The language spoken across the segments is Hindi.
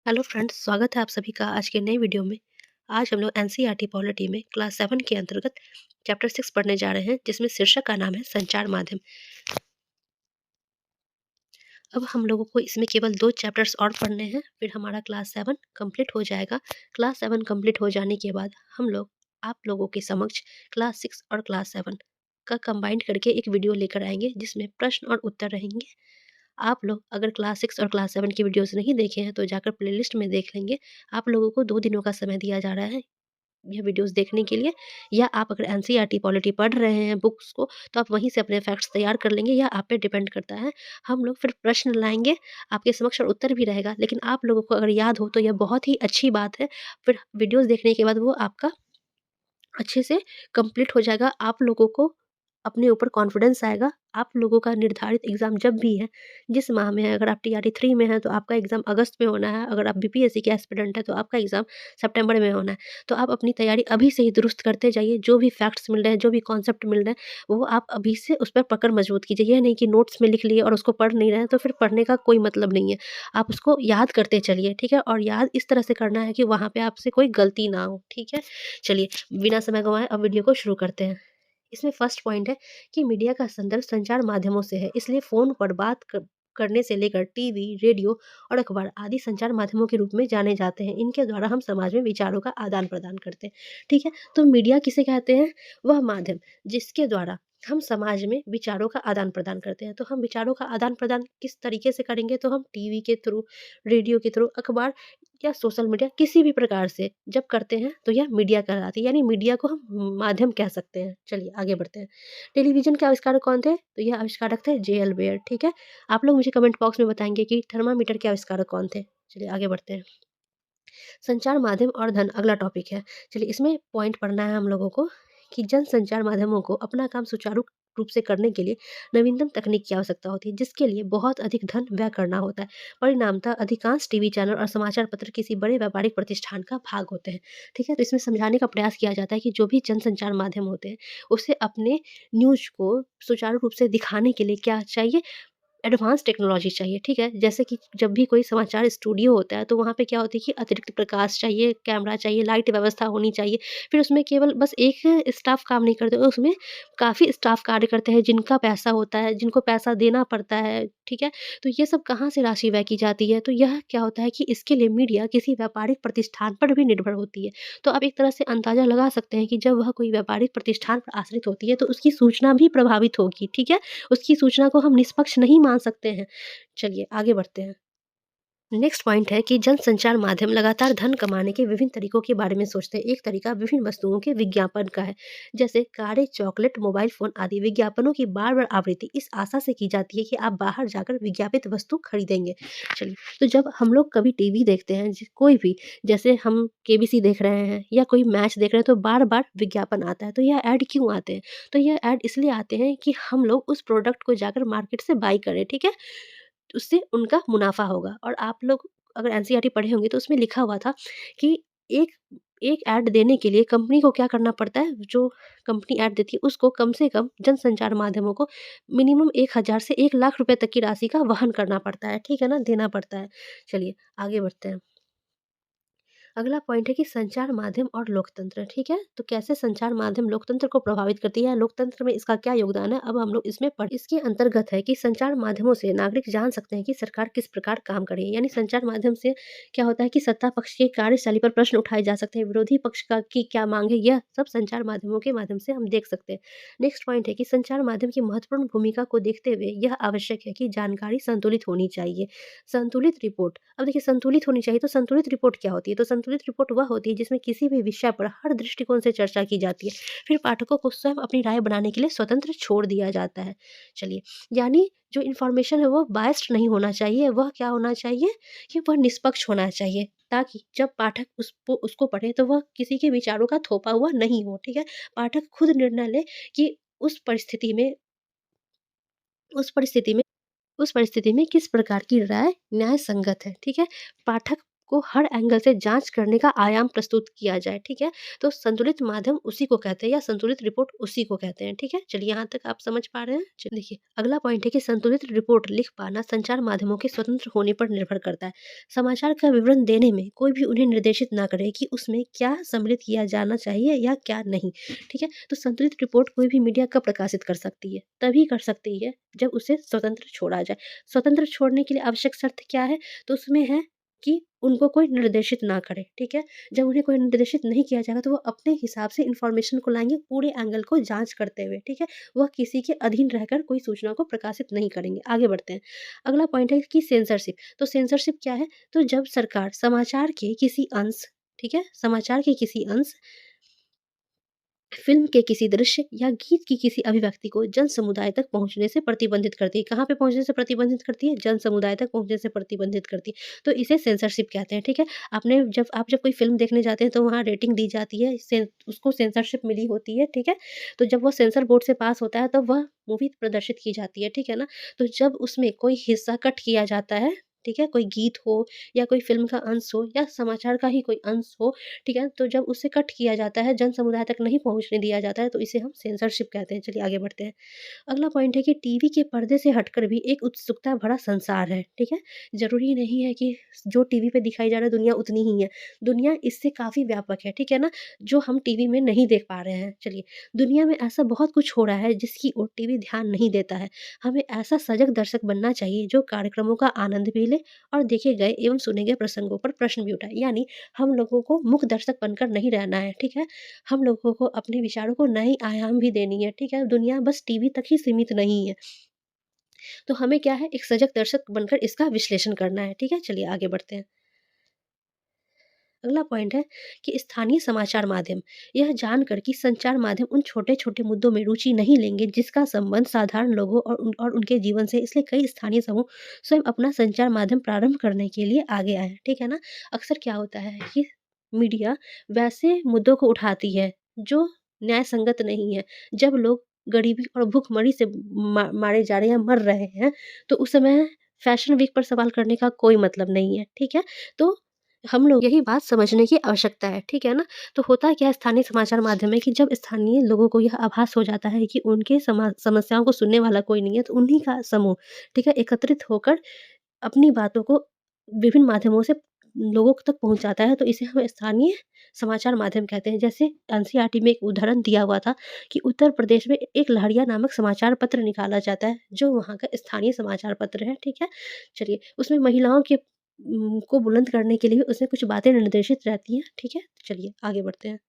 हेलो फ्रेंड्स, स्वागत है आप सभी का आज के नए वीडियो में। आज हम लोग एनसीईआरटी पॉलिटी में क्लास 7 के अंतर्गत चैप्टर 6 पढ़ने जा रहे हैं, जिसमें शीर्षक का नाम है संचार माध्यम। अब हम लोगों को इसमें केवल 2 चैप्टर्स और पढ़ने हैं, फिर हमारा क्लास 7 कंप्लीट हो जाएगा। क्लास 7 कंप्लीट हो जाने के बाद हम लोग आप लोगों के समक्ष क्लास 6 और क्लास 7 का कंबाइंड करके एक वीडियो लेकर आएँगे, जिसमें प्रश्न और उत्तर रहेंगे। आप लोग अगर क्लास 6 और क्लास 7 की वीडियोज़ नहीं देखे हैं, तो जाकर प्लेलिस्ट में देख लेंगे। आप लोगों को 2 दिनों का समय दिया जा रहा है यह वीडियोज़ देखने के लिए, या आप अगर एनसीईआरटी पॉलिटी पढ़ रहे हैं बुक्स को, तो आप वहीं से अपने फैक्ट्स तैयार कर लेंगे, या आप पे डिपेंड करता है। हम लोग फिर प्रश्न लाएँगे आपके समक्ष और उत्तर भी रहेगा, लेकिन आप लोगों को अगर याद हो तो यह बहुत ही अच्छी बात है। फिर वीडियोज़ देखने के बाद वो आपका अच्छे से कंप्लीट हो जाएगा। आप लोगों को अपने ऊपर कॉन्फिडेंस आएगा। आप लोगों का निर्धारित एग्ज़ाम जब भी है, जिस माह में है, अगर आप टीआरटी 3 में हैं तो आपका एग्ज़ाम अगस्त में होना है, अगर आप बीपीएससी के एस्पिरेंट हैं तो आपका एग्ज़ाम सितंबर में होना है। तो आप अपनी तैयारी अभी से ही दुरुस्त करते जाइए, जो भी फैक्ट्स मिल रहे हैं, जो भी कॉन्सेप्ट मिल रहे हैं, वो आप अभी से उस पर पकड़ मज़बूत कीजिए। ये नहीं कि नोट्स में लिख लिए और उसको पढ़ नहीं रहे हैं, तो फिर पढ़ने का कोई मतलब नहीं है। आप उसको याद करते चलिए, ठीक है? और याद इस तरह से करना है कि वहाँ पे आपसे कोई गलती ना हो, ठीक है? चलिए, बिना समय गँवाए अब वीडियो को शुरू करते हैं। इसमें फर्स्ट पॉइंट है कि मीडिया का संदर्भ संचार माध्यमों से है, इसलिए फ़ोन पर करने से लेकर टीवी, रेडियो और अखबार आदि संचार माध्यमों के रूप में जाने जाते हैं। इनके द्वारा हम समाज में विचारों का आदान-प्रदान करते हैं, ठीक है? तो मीडिया किसे कहते हैं? वह माध्यम जिसके द्वारा हम समाज में विचारों का आदान-प्रदान करते हैं। तो हम विचारों का आदान-प्रदान किस तरीके से करेंगे? तो हम टीवी के थ्रू, रेडियो के थ्रू, अखबार या सोशल मीडिया किसी भी प्रकार से जब करते हैं तो यह मीडिया कहलाती है, यानी मीडिया को हम माध्यम कह सकते हैं। चलिए आगे बढ़ते हैं। टेलीविज़न के आविष्कारक कौन थे? तो यह आविष्कारक थे जे.एल. बेयर, ठीक है? आप लोग मुझे कमेंट बॉक्स में बताएँगे कि थर्मामीटर के आविष्कारक कौन थे? चलिए आगे बढ़ते हैं। संचार माध्यम और धन अगला टॉपिक है। चलिए इसमें पॉइंट पढ़ना है हम लोगों को कि जनसंचार माध्यमों को अपना काम सुचारू रूप से करने के लिए नवीनतम तकनीक की आवश्यकता होती है, जिसके लिए बहुत अधिक धन व्यय करना होता है। परिणामतः अधिकांश टीवी चैनल और समाचार पत्र किसी बड़े व्यापारिक प्रतिष्ठान का भाग होते हैं, ठीक है? तो इसमें समझाने का प्रयास किया जाता है कि जो भी जनसंचार माध्यम होते हैं, उसे अपने न्यूज़ को सुचारू रूप से दिखाने के लिए क्या चाहिए? एडवांस टेक्नोलॉजी चाहिए, ठीक है? जैसे कि जब भी कोई समाचार स्टूडियो होता है, तो वहाँ पे क्या होती है कि अतिरिक्त प्रकाश चाहिए, कैमरा चाहिए, लाइट व्यवस्था होनी चाहिए। फिर उसमें केवल बस एक स्टाफ काम नहीं करते, उसमें काफ़ी स्टाफ कार्य करते हैं, जिनका पैसा होता है, जिनको पैसा देना पड़ता है, ठीक है? तो ये सब कहाँ से राशि व्यय की जाती है? तो यह क्या होता है कि इसके लिए मीडिया किसी व्यापारिक प्रतिष्ठान पर भी निर्भर होती है। तो आप एक तरह से अंदाज़ा लगा सकते हैं कि जब वह कोई व्यापारिक प्रतिष्ठान पर आश्रित होती है, तो उसकी सूचना भी प्रभावित होगी, ठीक है? उसकी सूचना को हम निष्पक्ष नहीं मान सकते हैं। चलिए आगे बढ़ते हैं। नेक्स्ट पॉइंट है कि जनसंचार माध्यम लगातार धन कमाने के विभिन्न तरीकों के बारे में सोचते हैं। एक तरीका विभिन्न वस्तुओं के विज्ञापन का है, जैसे कारें, चॉकलेट, मोबाइल फ़ोन आदि। विज्ञापनों की बार-बार आवृत्ति इस आशा से की जाती है कि आप बाहर जाकर विज्ञापित वस्तु खरीदेंगे। चलिए, तो जब हम लोग कभी टीवी देखते हैं, कोई भी, जैसे हम केबीसी देख रहे हैं या कोई मैच देख रहे हैं, तो बार-बार विज्ञापन आता है। तो यह ऐड क्यों आते हैं? तो यह ऐड इसलिए आते हैं कि हम लोग उस प्रोडक्ट को जाकर मार्केट से बाय करें, ठीक है? उससे उनका मुनाफ़ा होगा। और आप लोग अगर एनसीईआरटी पढ़े होंगे तो उसमें लिखा हुआ था कि एक एक ऐड देने के लिए कंपनी को क्या करना पड़ता है, जो कंपनी ऐड देती है उसको कम से कम जनसंचार माध्यमों को मिनिमम 1000 से 1 लाख रुपए तक की राशि का वहन करना पड़ता है, ठीक है ना? देना पड़ता है। चलिए आगे बढ़ते हैं। अगला पॉइंट है कि संचार माध्यम और लोकतंत्र, ठीक है? तो कैसे संचार माध्यम लोकतंत्र को प्रभावित करती है, लोकतंत्र में इसका क्या योगदान है, अब हम लोग इसमें पढ़ इसके अंतर्गत है कि संचार माध्यमों से नागरिक जान सकते हैं कि सरकार किस प्रकार काम कर रही है। यानी संचार माध्यम से क्या होता है कि सत्ता पक्ष की कार्यशैली पर प्रश्न उठाए जा सकते हैं, विरोधी पक्ष का की क्या माँग है, यह सब संचार माध्यमों के माध्यम से हम देख सकते हैं। नेक्स्ट पॉइंट है कि संचार माध्यम की महत्वपूर्ण भूमिका को देखते हुए यह आवश्यक है कि जानकारी संतुलित होनी चाहिए। संतुलित रिपोर्ट, अब देखिए संतुलित होनी चाहिए, तो संतुलित रिपोर्ट क्या होती है? तो संतुलित रिपोर्ट वह होती है जिसमें किसी भी विषय पर हर दृष्टिकोण से चर्चा की जाती है। फिर पाठकों को स्वयं अपनी राय बनाने के लिए स्वतंत्र छोड़ दिया जाता है। चलिए, यानी जो इन्फॉर्मेशन है वो बायस्ड नहीं होना चाहिए, वह क्या होना चाहिए कि वह निष्पक्ष होना चाहिए, ताकि जब पाठक उसको उसको पढ़े तो वह किसी के विचारों का थोपा हुआ नहीं हो, ठीक है? पाठक खुद निर्णय ले कि उस परिस्थिति में उस परिस्थिति में उस परिस्थिति में किस प्रकार की राय न्याय संगत है, ठीक है? पाठक को हर एंगल से जाँच करने का आयाम प्रस्तुत किया जाए, ठीक है? तो संतुलित माध्यम उसी को कहते हैं या संतुलित रिपोर्ट उसी को कहते हैं, ठीक है? चलिए यहाँ तक आप समझ पा रहे हैं? देखिए अगला पॉइंट है कि संतुलित रिपोर्ट लिख पाना संचार माध्यमों के स्वतंत्र होने पर निर्भर करता है। समाचार का विवरण देने में कोई भी उन्हें निर्देशित ना करे कि उसमें क्या सम्मिलित किया जाना चाहिए या क्या नहीं, ठीक है? तो संतुलित रिपोर्ट कोई भी मीडिया कब प्रकाशित कर सकती है? तभी कर सकती है जब उसे स्वतंत्र छोड़ा जाए। स्वतंत्र छोड़ने के लिए आवश्यक शर्त क्या है? तो उसमें है कि उनको कोई निर्देशित ना करे, ठीक है? जब उन्हें कोई निर्देशित नहीं किया जाएगा तो वो अपने हिसाब से इन्फॉर्मेशन को लाएँगे पूरे एंगल को जाँच करते हुए, ठीक है? वह किसी के अधीन रहकर कोई सूचना को प्रकाशित नहीं करेंगे। आगे बढ़ते हैं। अगला पॉइंट है कि सेंसरशिप। तो सेंसरशिप क्या है? तो जब सरकार समाचार के किसी अंश, ठीक है? समाचार के किसी अंश, फ़िल्म के किसी दृश्य या गीत की किसी अभिव्यक्ति को जन समुदाय तक पहुँचने से प्रतिबंधित करती है। कहाँ पे पहुँचने से प्रतिबंधित करती है? जन समुदाय तक पहुँचने से प्रतिबंधित करती है। तो इसे सेंसरशिप कहते हैं, ठीक है? जब कोई फ़िल्म देखने जाते हैं तो वहाँ रेटिंग दी जाती है, उसको सेंसरशिप मिली होती है, ठीक है? तो जब वो सेंसर बोर्ड से पास होता है तब वह मूवी प्रदर्शित की जाती है, ठीक है ना? तो जब उसमें कोई हिस्सा कट किया जाता है, ठीक है? कोई गीत हो या कोई फ़िल्म का अंश हो या समाचार का ही कोई अंश हो, ठीक है? तो जब उसे कट किया जाता है, जन समुदाय तक नहीं पहुँचने दिया जाता है, तो इसे हम सेंसरशिप कहते हैं। चलिए आगे बढ़ते हैं। अगला पॉइंट है कि टीवी के पर्दे से हटकर भी एक उत्सुकता भरा संसार है, ठीक है? ज़रूरी नहीं है कि जो टीवी पे दिखाई जा रहा है दुनिया उतनी ही है। दुनिया इससे काफ़ी व्यापक है, ठीक है ना? जो हम टीवी में नहीं देख पा रहे हैं। चलिए, दुनिया में ऐसा बहुत कुछ हो रहा है जिसकी ओर टीवी ध्यान नहीं देता है। हमें ऐसा सजग दर्शक बनना चाहिए जो कार्यक्रमों का आनंद भी ले और देखे गए एवं सुने गए प्रसंगों पर प्रश्न भी उठाए। यानी हम लोगों को मूक दर्शक बनकर नहीं रहना है, ठीक है? हम लोगों को अपने विचारों को नई आयाम भी देनी है, ठीक है? दुनिया बस टीवी तक ही सीमित नहीं है। तो हमें क्या है, एक सजग दर्शक बनकर इसका विश्लेषण करना है, ठीक है? चलिए आगे बढ़ते हैं। अगला पॉइंट है कि स्थानीय समाचार माध्यम यह जानकर कि संचार माध्यम उन छोटे-छोटे मुद्दों में रुचि नहीं लेंगे जिसका संबंध साधारण लोगों और उनके जीवन से, इसलिए कई स्थानीय समूह स्वयं अपना संचार माध्यम प्रारंभ करने के लिए आगे आए हैं, ठीक है ना? अक्सर क्या होता है कि मीडिया वैसे मुद्दों को उठाती है जो न्याय संगत नहीं है। जब लोग गरीबी और भूखमरी से मारे जा रहे हैं, मर रहे हैं, तो उस समय फैशन वीक पर सवाल करने का कोई मतलब नहीं है, ठीक है? तो हम लोग यही बात समझने की आवश्यकता है, ठीक है ना? तो होता क्या है स्थानीय समाचार माध्यम में कि जब स्थानीय लोगों को यह आभास हो जाता है कि उनके समस्याओं को सुनने वाला कोई नहीं है, तो उन्हीं का समूह, ठीक है, एकत्रित होकर अपनी बातों को विभिन्न माध्यमों से लोगों तक पहुँचाता है, तो इसे हम स्थानीय समाचार माध्यम कहते हैं। जैसे एनसीईआरटी में एक उदाहरण दिया हुआ था कि उत्तर प्रदेश में एक लहरिया नामक समाचार पत्र निकाला जाता है, जो वहाँ का स्थानीय समाचार पत्र है, ठीक है? चलिए, उसमें महिलाओं के को बुलंद करने के लिए उसमें कुछ बातें निर्देशित रहती हैं, ठीक है? चलिए आगे बढ़ते हैं।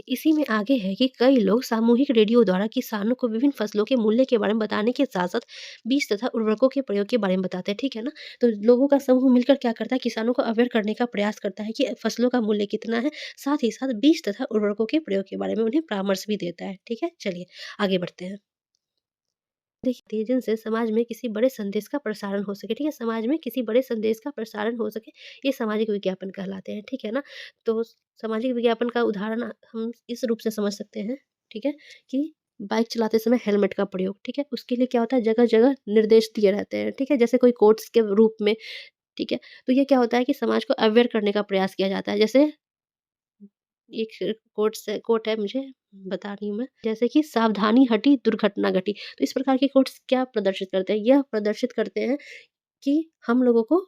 इसी में आगे है कि कई लोग सामूहिक रेडियो द्वारा किसानों को विभिन्न फसलों के मूल्य के बारे में बताने के साथ-साथ बीज तथा उर्वरकों के प्रयोग के बारे में बताते हैं, ठीक है ना? तो लोगों का समूह मिलकर क्या करता है, किसानों को अवेयर करने का प्रयास करता है कि फसलों का मूल्य कितना है, साथ ही साथ बीज तथा उर्वरकों के प्रयोग के बारे में उन्हें परामर्श भी देता है, ठीक है? चलिए आगे बढ़ते हैं। देखिए, जिनसे समाज में किसी बड़े संदेश का प्रसारण हो सके, ठीक है? समाज में किसी बड़े संदेश का प्रसारण हो सके, ये सामाजिक विज्ञापन कहलाते हैं, ठीक है ना? तो सामाजिक विज्ञापन का उदाहरण हम इस रूप से समझ सकते हैं, ठीक है? कि बाइक चलाते समय हेलमेट का प्रयोग, ठीक है? उसके लिए क्या होता है, जगह-जगह निर्देश दिए रहते हैं, ठीक है? जैसे कोई कोट्स के रूप में, ठीक है? तो ये क्या होता है कि समाज को अवेयर करने का प्रयास किया जाता है। जैसे एक कोट है, मुझे बता रही हूँ मैं, जैसे कि सावधानी हटी दुर्घटना घटी। तो इस प्रकार के कोट्स क्या प्रदर्शित करते हैं? यह प्रदर्शित करते हैं कि हम लोगों को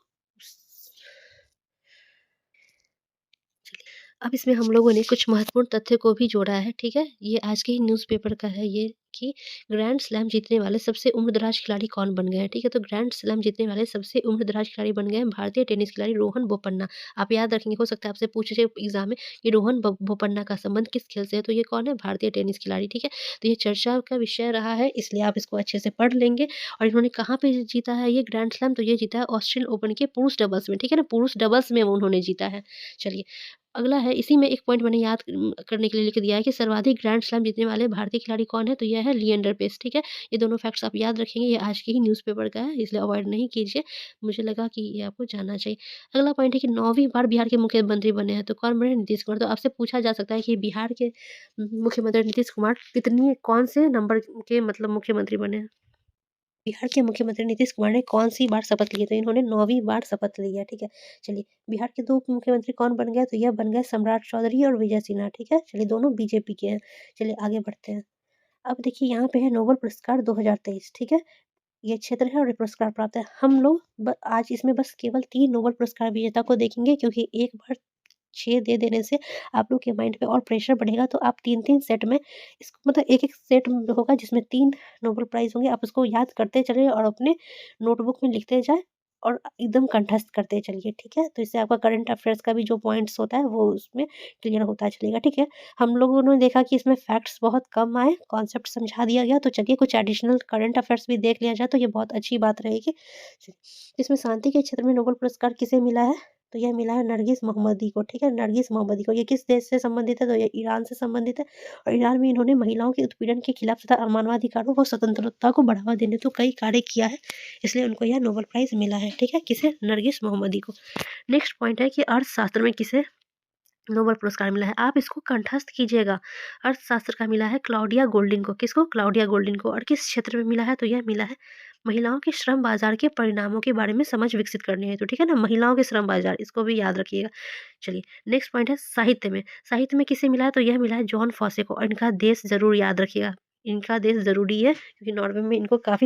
अब इसमें हम लोगों ने कुछ महत्वपूर्ण तथ्य को भी जोड़ा है, ठीक है? ये आज के ही न्यूज़पेपर का है ये कि ग्रैंड स्लैम जीतने वाले सबसे उम्रदराज खिलाड़ी कौन बन गए हैं, ठीक है? तो ग्रैंड स्लैम जीतने वाले सबसे उम्रदराज खिलाड़ी बन गए हैं भारतीय टेनिस खिलाड़ी रोहन बोपन्ना। आप याद रखेंगे, हो सकता है आपसे पूछे एग्ज़ाम में कि रोहन बोपन्ना का संबंध किस खेल से है? तो ये कौन है? भारतीय टेनिस खिलाड़ी, ठीक है? तो ये चर्चा का विषय रहा है, इसलिए आप इसको अच्छे से पढ़ लेंगे। और इन्होंने कहाँ पे जीता है ये ग्रैंड स्लैम? तो ये जीता है ऑस्ट्रेलियन ओपन के पुरुष डबल्स में, ठीक है ना? पुरुष डबल्स में उन्होंने जीता है। चलिए, अगला है, इसी में एक पॉइंट मैंने याद करने के लिए लिख दिया है कि सर्वाधिक ग्रैंड स्लैम जीतने वाले भारतीय खिलाड़ी कौन है? तो यह है लिएंडर पेस, ठीक है? ये दोनों फैक्ट्स आप याद रखेंगे, ये आज के ही न्यूज़पेपर का है, इसलिए अवॉइड नहीं कीजिए। मुझे लगा कि ये आपको जानना चाहिए। अगला पॉइंट है कि 9वीं बार बिहार के मुख्यमंत्री बने हैं, तो कौन बने? नीतीश कुमार। तो आपसे पूछा जा सकता है कि बिहार के मुख्यमंत्री नीतीश कुमार कौन से नंबर के मतलब मुख्यमंत्री बने हैं? बिहार के मुख्यमंत्री नीतीश कुमार ने कौन-सी बार शपथ ली है? तो इन्होंने 9वीं बार शपथ ली है, ठीक है। चलिए, बिहार के 2 उप मुख्यमंत्री कौन बन गए? तो यह बन गए सम्राट चौधरी और विजय सिन्हा, ठीक है। चलिए, दोनों बीजेपी के हैं। चलिए आगे बढ़ते हैं। अब देखिए यहाँ पे है नोबेल पुरस्कार 2023, ठीक है। ये क्षेत्र है और ये पुरस्कार प्राप्त है। हम लोग आज इसमें बस केवल 3 नोबेल पुरस्कार विजेता को देखेंगे, क्योंकि एक बार 6 दे देने से आप लोग के माइंड पे और प्रेशर बढ़ेगा, तो आप 3-3 सेट में इसको मतलब एक-एक सेट होगा जिसमें 3 नोबेल प्राइज़ होंगे। आप उसको याद करते चलिए और अपने नोटबुक में लिखते जाएँ और एकदम कंठस्थ करते चलिए, ठीक है? तो इससे आपका करंट अफ़ेयर्स का भी जो पॉइंट्स होता है वो उसमें क्लियर होता चलेगा, ठीक है? हम लोगों ने देखा कि इसमें फैक्ट्स बहुत कम आए, कॉन्सेप्ट समझा दिया गया, तो चलिए कुछ एडिशनल करंट अफ़ेयर्स भी देख लिया जाए तो ये बहुत अच्छी बात रहेगी। इसमें शांति के क्षेत्र में नोबेल पुरस्कार किसे मिला है? तो यह मिला है नरगिस मोहम्मदी को, ठीक है? नरगिस मोहम्मदी को। ये किस देश से संबंधित है? तो ये ईरान से संबंधित है और ईरान में इन्होंने महिलाओं के उत्पीड़न के खिलाफ तथा मानवाधिकारों व स्वतंत्रता को बढ़ावा देने तो कई कार्य किया है, इसलिए उनको यह नोबेल प्राइज़ मिला है, ठीक है? किसे? नरगिस मोहम्मदी को। नेक्स्ट पॉइंट है कि अर्थशास्त्र में किसे नोबेल पुरस्कार मिला है? आप इसको कंठस्थ कीजिएगा। अर्थशास्त्र का मिला है क्लाउडिया गोल्डिन को। किसको? क्लाउडिया गोल्डिन को। और किस क्षेत्र में मिला है? तो यह मिला है महिलाओं के श्रम बाज़ार के परिणामों के बारे में समझ विकसित करने हेतु, ठीक है ना? महिलाओं के श्रम बाज़ार, इसको भी याद रखिएगा। चलिए, नेक्स्ट पॉइंट है साहित्य में। साहित्य में किसे मिला है? तो यह मिला है जॉन फॉसे को और इनका देश ज़रूर याद रखिएगा। इनका देश ज़रूरी है क्योंकि नॉर्वे में इनको काफ़ी